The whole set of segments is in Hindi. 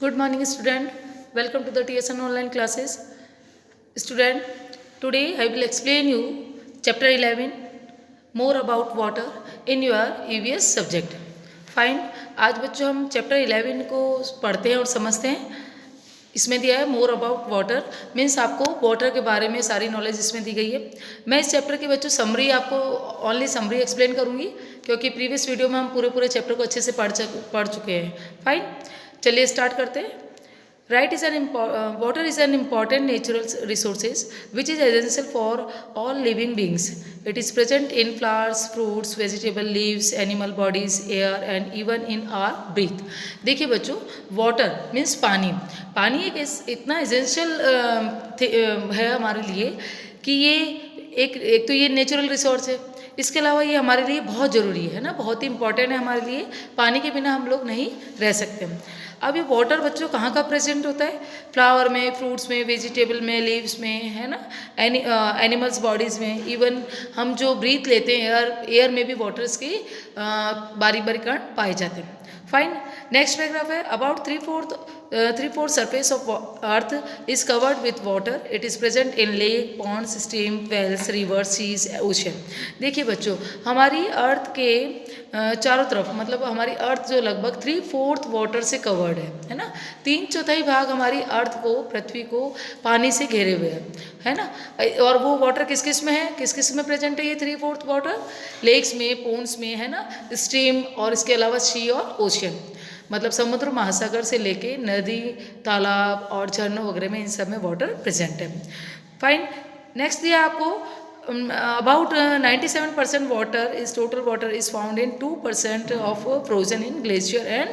Good morning, student. Welcome to the TSN online classes. Student, today I will explain you chapter 11 more about water in your EVS subject. Fine. आज बच्चों हम चैप्टर 11 को पढ़ते हैं और समझते हैं. इसमें दिया है मोर अबाउट वाटर, मीन्स आपको वाटर के बारे में सारी नॉलेज इसमें दी गई है. मैं इस चैप्टर के बच्चों समरी आपको ओनली समरी एक्सप्लेन करूंगी, क्योंकि प्रीवियस वीडियो में हम पूरे चैप्टर को अच्छे से पढ़ चुके हैं. फाइन, चलिए स्टार्ट करते हैं. Water is an important natural resources which is essential for all living beings. It is present in flowers, fruits, vegetable leaves, animal bodies, air and even in our breath. देखिए बच्चों, वाटर मीन्स पानी. पानी इतना एसेंशियल है हमारे लिए कि ये एक तो ये नेचुरल रिसोर्स है. इसके अलावा ये हमारे लिए बहुत ज़रूरी है ना, बहुत ही इंपॉर्टेंट है हमारे लिए. पानी के बिना हम लोग नहीं रह सकते. अब ये वाटर बच्चों कहाँ का प्रेजेंट होता है? फ्लावर में, फ्रूट्स में, वेजिटेबल में, लीव्स में, है ना, एनिमल्स बॉडीज़ में. इवन हम जो ब्रीथ लेते हैं एयर में भी वाटर्स की बारीक बारीक कण पाए जाते हैं. फाइन, नेक्स्ट पैराग्राफ है. About three fourth surface of earth is covered with water. It is present in lake, ponds, stream, wells, river, seas, ocean. देखिए बच्चों, हमारी अर्थ के चारों तरफ, मतलब हमारी अर्थ जो लगभग 3/4 वाटर से कवर्ड है ना. 3/4 भाग हमारी अर्थ को, पृथ्वी को पानी से घेरे हुए है ना. और वो वाटर किस किस में है, किस किस में प्रेजेंट है ये 3/4 वाटर? लेक्स में, पोन्स में, है ना, स्ट्रीम और इसके अलावा सी और ओशियन, मतलब समुद्र महासागर से लेके नदी, तालाब और झरनों वगैरह में इन सब में वाटर प्रेजेंट है. फाइन, नेक्स्ट दिया आपको about 97% water is total water is found in 2% of frozen in glacier and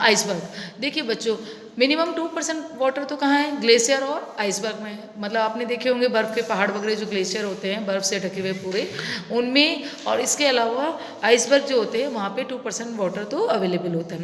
iceberg. देखिए बच्चों, मिनिमम 2% वाटर तो कहाँ है? ग्लेशियर और आइसबर्ग में है. मतलब आपने देखे होंगे बर्फ़ के पहाड़ वगैरह जो ग्लेशियर होते हैं बर्फ़ से ढके हुए पूरे, उनमें, और इसके अलावा आइसबर्ग जो होते हैं वहाँ पे 2% वाटर तो अवेलेबल होता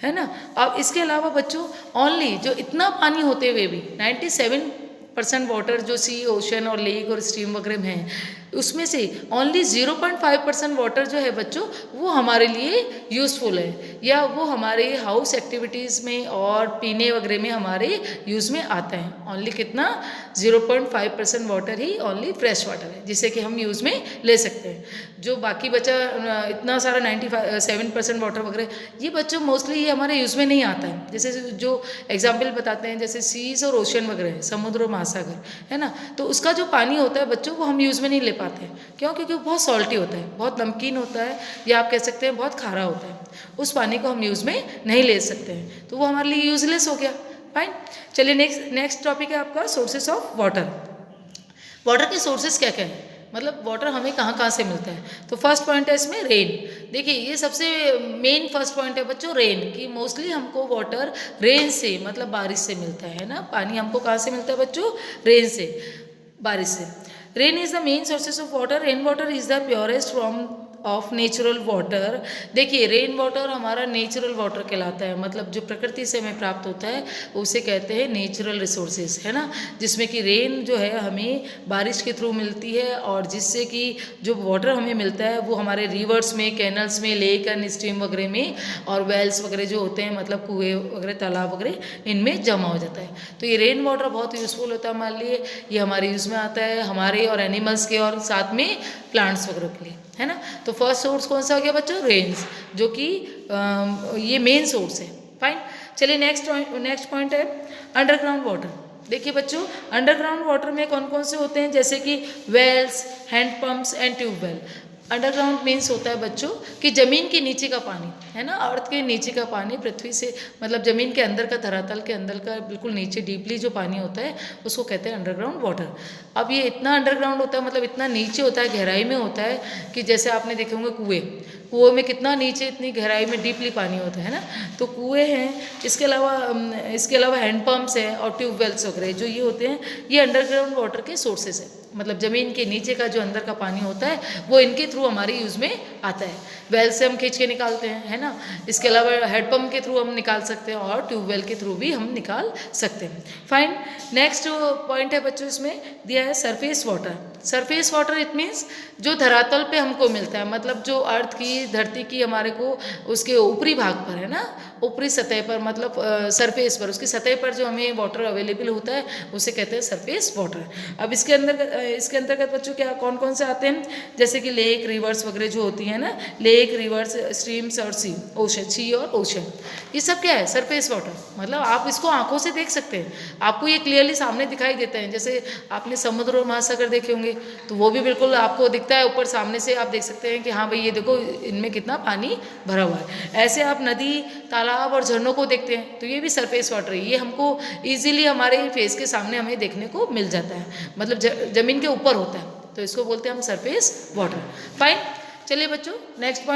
है ना. अब इसके अलावा बच्चों ओनली जो इतना पानी होते हुए भी 97% वाटर जो सी, ओशन और लेक और स्ट्रीम वगैरह में है, उसमें से ओनली 0.5% वाटर जो है बच्चों वो हमारे लिए यूज़फुल है, या वो हमारे हाउस एक्टिविटीज़ में और पीने वगैरह में हमारे यूज़ में आता है. ओनली कितना? 0.5% वाटर ही ओनली फ्रेश वाटर है जिसे कि हम यूज़ में ले सकते हैं. जो बाकी बचा इतना सारा 97% वाटर वगैरह, ये बच्चों मोस्टली ये हमारे यूज़ में नहीं आता है. जैसे जो एग्जाम्पल बताते हैं, जैसे सीज और ओशन वगैरह, समुद्र और महासागर, है ना, तो उसका जो पानी होता है बच्चों वो हम यूज़ में नहीं ले पाते हैं. क्यों? क्योंकि वो बहुत सॉल्टी होता है, बहुत नमकीन होता है, या आप कह सकते हैं बहुत खारा होता है. उस पानी को हम यूज़ में नहीं ले सकते हैं, तो वो हमारे लिए यूजलेस हो गया. फाइन, चलिए नेक्स्ट टॉपिक है आपका सोर्सेस ऑफ वाटर. वाटर के सोर्सेस क्या क्या है, मतलब वाटर हमें कहाँ कहाँ से मिलता है? तो फर्स्ट पॉइंट है इसमें रेन. देखिए ये सबसे मेन फर्स्ट पॉइंट है बच्चों, रेन, कि मोस्टली हमको वाटर रेन से, मतलब बारिश से मिलता है ना. पानी हमको कहाँ से मिलता है बच्चों? रेन से, बारिश से. Rain is the main sources of water. Rain water is the purest form of natural water. देखिए रेन वाटर हमारा नेचुरल वाटर कहलाता है, मतलब जो प्रकृति से हमें प्राप्त होता है उसे कहते हैं नेचुरल रिसोर्सेज, है ना. जिसमें कि रेन जो है हमें बारिश के थ्रू मिलती है, और जिससे कि जो वाटर हमें मिलता है वो हमारे रिवर्स में, कैनल्स में, लेक एंड स्ट्रीम वगैरह में, और वेल्स वगैरह जो होते हैं, मतलब कुएँ वगैरह, तालाब वगैरह, इनमें जमा हो जाता है. तो ये रेन वाटर बहुत यूज़फुल होता है हमारे लिए. ये हमारे यूज़ में आता है, हमारे और एनिमल्स के और साथ में प्लांट्स वगैरह के लिए, है ना. तो फर्स्ट सोर्स कौन सा हो गया बच्चों? रेन्स, जो कि ये मेन सोर्स है. फाइन, चलिए नेक्स्ट पॉइंट है अंडरग्राउंड वाटर. देखिए बच्चों, अंडरग्राउंड वाटर में कौन कौन से होते हैं? जैसे कि wells, handpumps and tubewell. Underground means होता है बच्चों कि ज़मीन के नीचे का पानी, है ना, अर्थ के नीचे का पानी, पृथ्वी से, मतलब ज़मीन के अंदर का, धरातल के अंदर का बिल्कुल नीचे डीपली जो पानी होता है उसको कहते हैं अंडरग्राउंड वाटर. अब ये इतना अंडरग्राउंड होता है, मतलब इतना नीचे होता है, गहराई में होता है, कि जैसे आपने देखे होंगे कुएँ में कितना नीचे, इतनी गहराई में डीपली पानी होता है ना. तो कुएँ हैं, इसके अलावा हैंडपम्प्स हैं और ट्यूबवेल्स वगैरह जो ये होते हैं, ये अंडरग्राउंड वाटर के सोर्सेस हैं. मतलब ज़मीन के नीचे का जो अंदर का पानी होता है वो इनके थ्रू हमारे यूज़ में आता है. वेल से हम खींच के निकालते हैं, है ना. इसके अलावा हेडपम्प के थ्रू हम निकाल सकते हैं, और ट्यूबवेल के थ्रू भी हम निकाल सकते हैं. फाइन, नेक्स्ट पॉइंट है बच्चों इसमें दिया है surface water. Surface water it means जो धरातल पे हमको मिलता है, मतलब जो अर्थ की, धरती की, हमारे को उसके ऊपरी भाग पर, है ना, ऊपरी सतह पर, मतलब सरफेस पर, उसकी सतह पर जो हमें वाटर अवेलेबल होता है उसे कहते हैं सरफेस वाटर। अब इसके अंतर्गत बच्चों क्या कौन कौन से आते हैं, जैसे कि लेक, रिवर्स वगैरह जो होती हैं ना, लेक, रिवर्स, स्ट्रीम्स और सी, ओशन, सी और ओशन, ये सब क्या है सरफेस वाटर। मतलब आप इसको आंखों से देख सकते हैं, आपको ये क्लियरली सामने दिखाई देते हैं। जैसे आपने समुद्र और महासागर देखे होंगे तो वो भी बिल्कुल आपको दिखता है ऊपर, सामने से आप देख सकते हैं कि हाँ भाई ये देखो इनमें कितना पानी भरा हुआ है। ऐसे आप नदी, तालाब और झरनों को देखते हैं तो ये भी सरफेस वाटर है, ये हमको ईजिली हमारे फेस के सामने हमें देखने को मिल जाता है, मतलब जमीन के ऊपर होता है, तो इसको बोलते हैं हम सरफेस वाटर। फाइन, चलिए बच्चों नेक्स्ट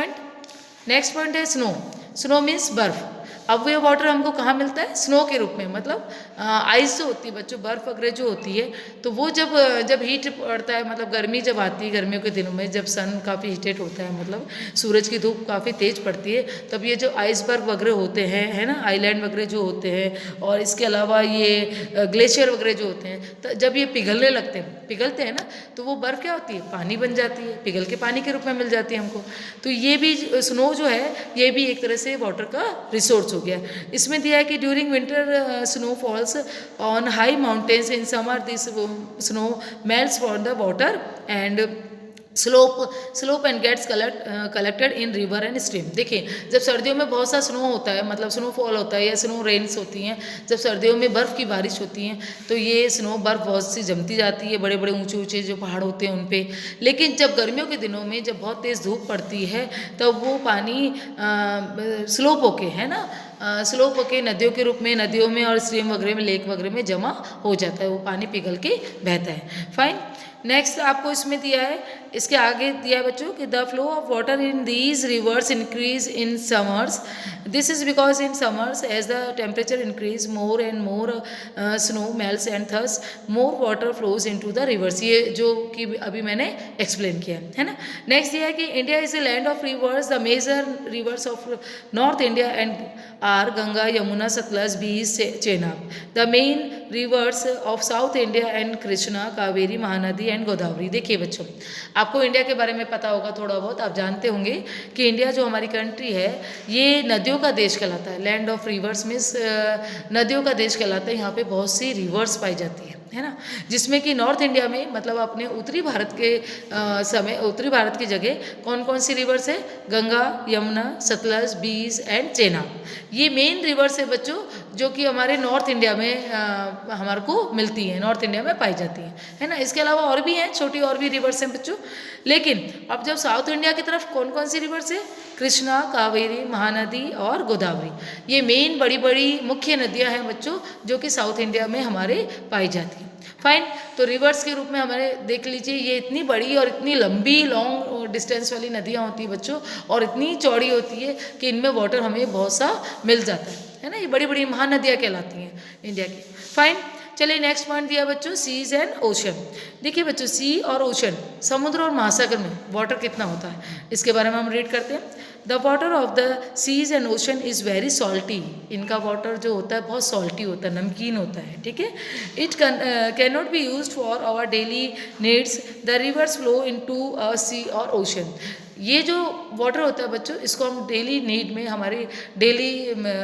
पॉइंट है स्नो। स्नो मीन्स बर्फ। अब ये वाटर हमको कहाँ मिलता है, स्नो के रूप में, मतलब आइस जो होती है बच्चों, बर्फ वगैरह जो होती है, तो वो जब हीट पड़ता है, मतलब गर्मी जब आती है, गर्मियों के दिनों में जब सन काफ़ी हीटेड होता है, मतलब सूरज की धूप काफ़ी तेज पड़ती है, तब ये जो आइसबर्ग वगैरह होते हैं, है ना, आइलैंड वगैरह जो होते हैं, और इसके अलावा ये ग्लेशियर वगैरह जो होते हैं, तो जब ये पिघलते हैं ना, तो वो बर्फ़ क्या होती है, पानी बन जाती है, पिघल के पानी के रूप में मिल जाती है हमको। तो ये भी स्नो जो है ये भी एक तरह से वाटर का रिसोर्स हो गया। इसमें दिया है कि during winter snow falls on high mountains, in summer this snow melts from the water and slope and gets collected in river and stream. देखिए जब सर्दियों में बहुत सा स्नो होता है, मतलब स्नोफॉल होता है या स्नो रेन्स होती हैं, जब सर्दियों में बर्फ़ की बारिश होती है तो ये स्नो बर्फ़ बहुत सी जमती जाती है, बड़े बड़े ऊंचे ऊंचे जो पहाड़ होते हैं उन पे। लेकिन जब गर्मियों के दिनों में जब बहुत तेज़ धूप पड़ती है तब वो पानी स्लोप होके, है ना, स्लोप होके नदियों के रूप में, नदियों में और स्ट्रीम वगैरह में, लेक वगैरह में जमा हो जाता है, वो पानी पिघल के बहता है। फाइन, नेक्स्ट आपको इसमें दिया है, इसके आगे दिया है बच्चों कि the flow of water in these rivers increase in summers. This is because in summers as the temperature increase more and more snow melts and thus more water flows into the rivers. ये जो कि अभी मैंने एक्सप्लेन किया है ना। नेक्स्ट दिया है कि India is a land of rivers. The major rivers of north India and are Ganga, Yamuna, Sutlej, Beas, Chenab. The main rivers of south India and Krishna, Kaveri, Mahanadi and Godavari. देखिए बच्चों, आपको इंडिया के बारे में पता होगा थोड़ा बहुत, आप जानते होंगे कि इंडिया जो हमारी कंट्री है ये नदियों का देश कहलाता है। लैंड ऑफ रिवर्स मीन्स नदियों का देश कहलाता है। यहाँ पे बहुत सी रिवर्स पाई जाती है ना, जिसमें कि नॉर्थ इंडिया में, मतलब अपने उत्तरी भारत के उत्तरी भारत की जगह कौन कौन सी रिवर्स है, गंगा, यमुना, सतलज, बीस एंड चेनाब। ये मेन रिवर्स है बच्चों जो कि हमारे नॉर्थ इंडिया में हमारे को मिलती हैं, नॉर्थ इंडिया में पाई जाती हैं, है ना। इसके अलावा और भी हैं, छोटी और भी रिवर्स हैं बच्चों। लेकिन अब जब साउथ इंडिया की तरफ कौन कौन सी रिवर्स है, कृष्णा, कावेरी, महानदी और गोदावरी, ये मेन बड़ी बड़ी मुख्य नदियां हैं बच्चों जो कि साउथ इंडिया में हमारे पाई जाती हैं। फाइन, तो रिवर्स के रूप में हमारे देख लीजिए ये इतनी बड़ी और इतनी लंबी लॉन्ग डिस्टेंस वाली नदियाँ होती हैं बच्चों, और इतनी चौड़ी होती है कि इनमें वाटर हमें बहुत सा मिल जाता है ना। ये बड़ी बड़ी महानदियाँ कहलाती हैं इंडिया की। फाइन, चलिए नेक्स्ट पॉइंट दिया बच्चों, सीज एंड ओशन। देखिए बच्चों, सी और ओशन, समुद्र और महासागर में वाटर कितना होता है, इसके बारे में हम रीड करते हैं। The water of the seas and ocean is very salty. इनका वाटर जो होता है बहुत सॉल्टी होता है, नमकीन होता है, ठीक है। It can not be use for our daily needs. The rivers flow into a sea और ओशन। ये जो वाटर होता है बच्चों, इसको हम डेली नीड में, हमारी डेली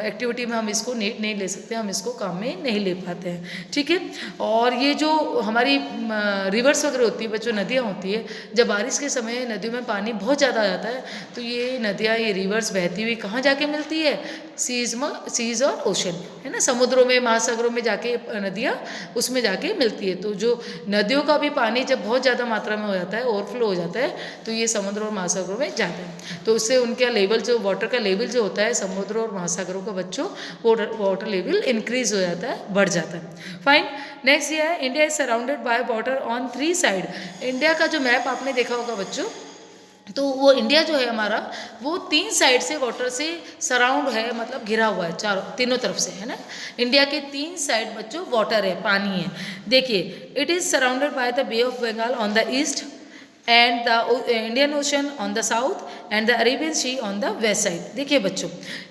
एक्टिविटी में हम इसको नीड नहीं ले सकते, हम इसको काम में नहीं ले पाते हैं, ठीक है। और ये जो हमारी रिवर्स वगैरह होती है बच्चों, नदियाँ होती है, जब बारिश के समय नदियों में पानी बहुत ज़्यादा आ जाता है तो ये नदियाँ, ये रिवर्स बहती हुई कहाँ जाके मिलती है, सीज और ओशन, है ना, समुद्रों में, महासागरों में जाके नदियाँ उसमें जाके मिलती है। तो जो नदियों का भी पानी जब बहुत ज़्यादा मात्रा में हो जाता है, ओवरफ्लो हो जाता है, तो ये समुद्र और महासागरों में जाता है, तो उससे उनका लेवल, जो वाटर का लेवल जो होता है समुद्र और महासागरों का बच्चों, वाटर लेवल इंक्रीज हो जाता है, बढ़ जाता है। फाइन, नेक्स्ट ये है, India is surrounded by water on 3 side. India का जो मैप आपने देखा होगा बच्चों, तो वो इंडिया जो है हमारा, वो 3 साइड से वाटर से सराउंड है, मतलब घिरा हुआ है तीनों तरफ से, है ना। इंडिया के 3 साइड बच्चों वाटर है, पानी है। देखिए, it is surrounded by the Bay of Bengal on the east, and the Indian Ocean on the south and the Arabian Sea on the west side. देखिए बच्चों,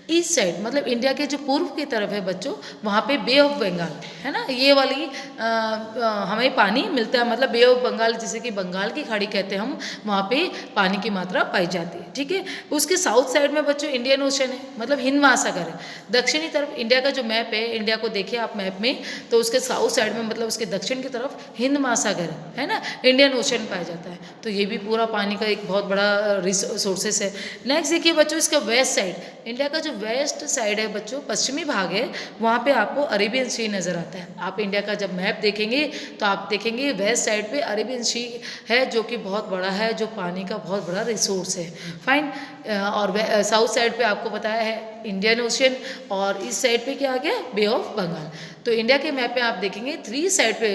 ईस्ट साइड मतलब इंडिया के जो पूर्व की तरफ है बच्चों, वहाँ पे बे ऑफ बंगाल है ना, ये वाली हमें पानी मिलता है, मतलब बे ऑफ बंगाल जिसे कि बंगाल की खाड़ी कहते हैं हम, वहाँ पे पानी की मात्रा पाई जाती है। ठीक है, उसके साउथ साइड में बच्चों इंडियन ओशन है, मतलब हिंद महासागर है। दक्षिणी तरफ इंडिया का जो मैप है, इंडिया को देखिए आप मैप में, तो उसके साउथ साइड में मतलब उसके दक्षिण की तरफ हिंद महासागर है ना, इंडियन ओशन पाया जाता है। तो ये भी पूरा पानी का एक बहुत बड़ा सोर्सेस है। नेक्स्ट देखिए बच्चों, इसका वेस्ट साइड, इंडिया का जो वेस्ट साइड है बच्चों, पश्चिमी भाग है, वहाँ पे आपको अरेबियन सी नज़र आता है। आप इंडिया का जब मैप देखेंगे तो आप देखेंगे वेस्ट साइड पे अरेबियन सी है, जो कि बहुत बड़ा है, जो पानी का बहुत बड़ा रिसोर्स है। फाइन। और साउथ साइड पे आपको बताया है इंडियन ओशन, और इस साइड पे क्या आ गया, बे ऑफ बंगाल। तो इंडिया के मैप में आप देखेंगे 3 साइड पे,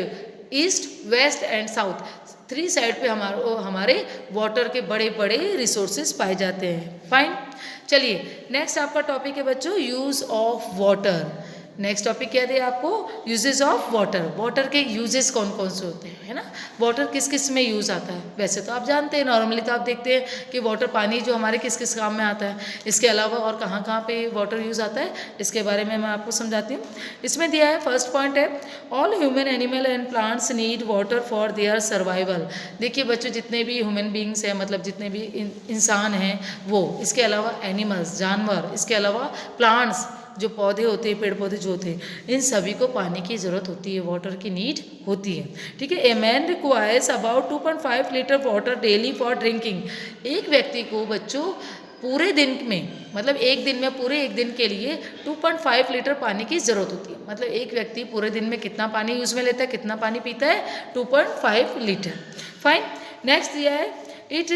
east west and south, 3 side पे हमारे वाटर के बड़े बड़े रिसोर्सेज पाए जाते हैं। फाइन। चलिए नेक्स्ट आपका टॉपिक है बच्चों, use of water. Next topic क्या दिया आपको, यूजेस ऑफ वाटर। वाटर के यूजेस कौन कौन से होते हैं, है ना, वाटर किस किस में यूज़ आता है। वैसे तो आप जानते हैं, नॉर्मली तो आप देखते हैं कि वाटर, पानी जो हमारे किस किस काम में आता है। इसके अलावा और कहाँ कहाँ पे वाटर यूज़ आता है, इसके बारे में मैं आपको समझाती हूँ। इसमें दिया है, फर्स्ट पॉइंट है, all human animal and plants need water for their survival. देखिए बच्चों, जितने भी ह्यूमन बींग्स हैं, मतलब जितने भी इंसान हैं वो, इसके अलावा एनिमल्स जानवर, इसके अलावा प्लांट्स जो पौधे होते हैं, पेड़ पौधे जो होते हैं, इन सभी को पानी की ज़रूरत होती है, वाटर की नीड होती है। ठीक है, a man requires about 2.5 litre water daily for drinking. एक व्यक्ति को बच्चों पूरे दिन में, मतलब एक दिन में, पूरे एक दिन के लिए 2.5 लीटर पानी की ज़रूरत होती है। मतलब एक व्यक्ति पूरे दिन में कितना पानी यूज़ में लेता है, कितना पानी पीता है, 2.5 लीटर। फाइन। नेक्स्ट दिया है, it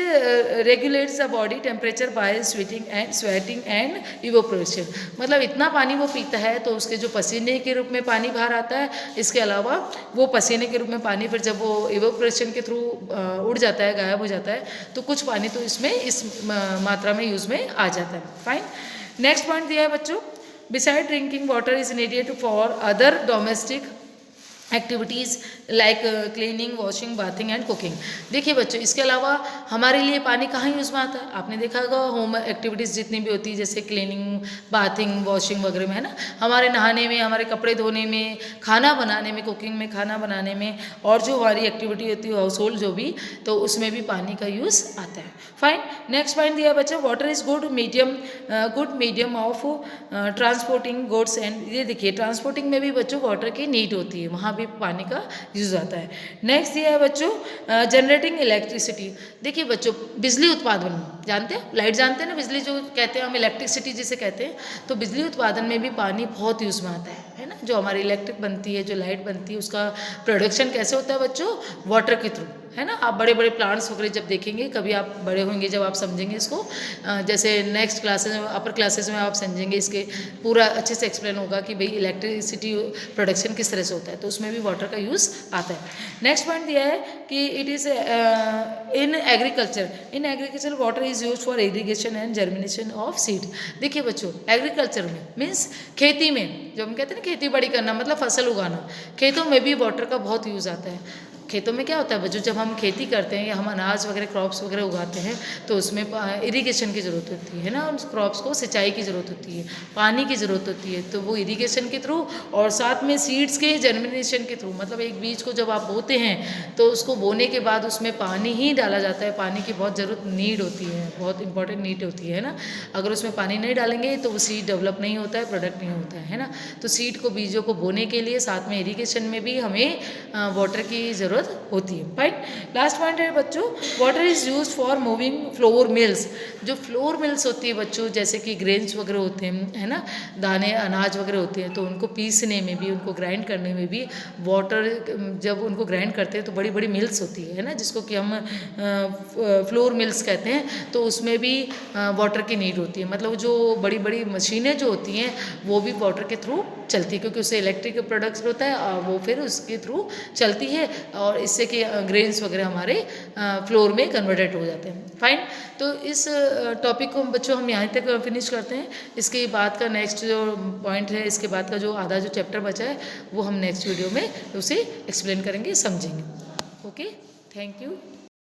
regulates the body temperature by sweating and evaporation. मतलब इतना पानी वो पीता है तो उसके जो पसीने के रूप में पानी बाहर आता है, इसके अलावा वो पसीने के रूप में पानी फिर जब वो इवोपोरेशन के थ्रू उड़ जाता है, गायब हो जाता है, तो कुछ पानी तो इसमें इस मात्रा में यूज़ में आ जाता है। फाइन। नेक्स्ट पॉइंट दिया है बच्चों, beside drinking water is needed for other domestic activities like cleaning, washing, bathing and cooking. देखिए बच्चों, इसके अलावा हमारे लिए पानी कहाँ यूज़ में आता है, आपने देखा होगा होम एक्टिविटीज़ जितनी भी होती है, जैसे क्लीनिंग, बाथिंग, वॉशिंग वगैरह में, है ना, हमारे नहाने में, हमारे कपड़े धोने में, खाना बनाने में, कुकिंग में, खाना बनाने में, और जो हमारी एक्टिविटी होती है हाउस होल्ड जो भी, तो उसमें भी पानी का यूज़ आता है। फाइन। नेक्स्ट पॉइंट दिया बच्चा, water is good medium of transporting goods and. ये देखिए, ट्रांसपोर्टिंग में भी बच्चों वाटर की नीड होती है, वहाँ भी पानी का यूज आता है। नेक्स्ट दिया है बच्चों, जनरेटिंग इलेक्ट्रिसिटी। देखिए बच्चों, बिजली उत्पादन जानते हैं, लाइट जानते हैं ना, बिजली जो कहते हैं हम इलेक्ट्रिसिटी जिसे कहते हैं, तो बिजली उत्पादन में भी पानी बहुत यूज में आता है ना। जो हमारी इलेक्ट्रिक बनती है, जो लाइट बनती है, उसका प्रोडक्शन कैसे होता है बच्चों, वाटर के थ्रू, है ना। आप बड़े बड़े प्लांट्स वगैरह जब देखेंगे, कभी आप बड़े होंगे जब आप समझेंगे इसको, जैसे नेक्स्ट क्लासेस में, अपर क्लासेस में आप समझेंगे, इसके पूरा अच्छे से एक्सप्लेन होगा कि भाई इलेक्ट्रिसिटी प्रोडक्शन किस तरह से होता है, तो उसमें भी वाटर का यूज़ आता है। नेक्स्ट पॉइंट दिया है कि it is in agriculture water is use for irrigation and germination of seed. देखिए बच्चों, एग्रीकल्चर में मीन्स खेती में, जो हम कहते हैं ना खेती बाड़ी करना, मतलब फसल उगाना, खेतों में भी वाटर का बहुत यूज़ आता है। खेतों में क्या होता है बच्चों, जब हम खेती करते हैं या हम अनाज वगैरह क्रॉप्स वगैरह उगाते हैं, तो उसमें इरिगेशन की ज़रूरत होती है ना, उन क्रॉप्स को सिंचाई की ज़रूरत होती है, पानी की ज़रूरत होती है, तो वो इरिगेशन के थ्रू, और साथ में सीड्स के जर्मिनेशन के थ्रू, मतलब एक बीज को जब आप बोते हैं तो उसको बोने के बाद उसमें पानी ही डाला जाता है, पानी की बहुत ज़रूरत नीड होती है, बहुत इंपॉर्टेंट नीड होती है ना। अगर उसमें पानी नहीं डालेंगे तो वो सीड डेवलप नहीं होता है, प्रोडक्ट नहीं होता है ना। तो सीड को, बीजों को बोने के लिए साथ में इरिगेशन में भी हमें वाटर की ज़रूरत होती है। राइट। लास्ट पॉइंट है बच्चों, water is use for moving flour mills. जो फ्लोर मिल्स होती है बच्चों, जैसे कि ग्रेन्स वगैरह होते हैं, है ना, दाने अनाज वगैरह होते हैं, तो उनको पीसने में भी, उनको ग्राइंड करने में भी वाटर, जब उनको ग्राइंड करते हैं तो बड़ी बड़ी मिल्स होती है ना, जिसको कि हम फ्लोर मिल्स कहते हैं, तो उसमें भी वाटर की नीड होती है। मतलब जो बड़ी बड़ी मशीनें जो होती हैं वो भी वाटर के थ्रू चलती है, क्योंकि उससे इलेक्ट्रिक प्रोडक्ट्स होता है, वो फिर उसके थ्रू चलती है, और इससे कि ग्रेन्स वगैरह हमारे फ्लोर में कन्वर्टेड हो जाते हैं। फाइन। तो इस टॉपिक को बच्चों हम यहाँ तक फिनिश करते हैं। इसके बाद का नेक्स्ट जो पॉइंट है, इसके बाद का जो आधा जो चैप्टर बचा है, वो हम नेक्स्ट वीडियो में उसे एक्सप्लेन करेंगे, समझेंगे। Okay, thank you.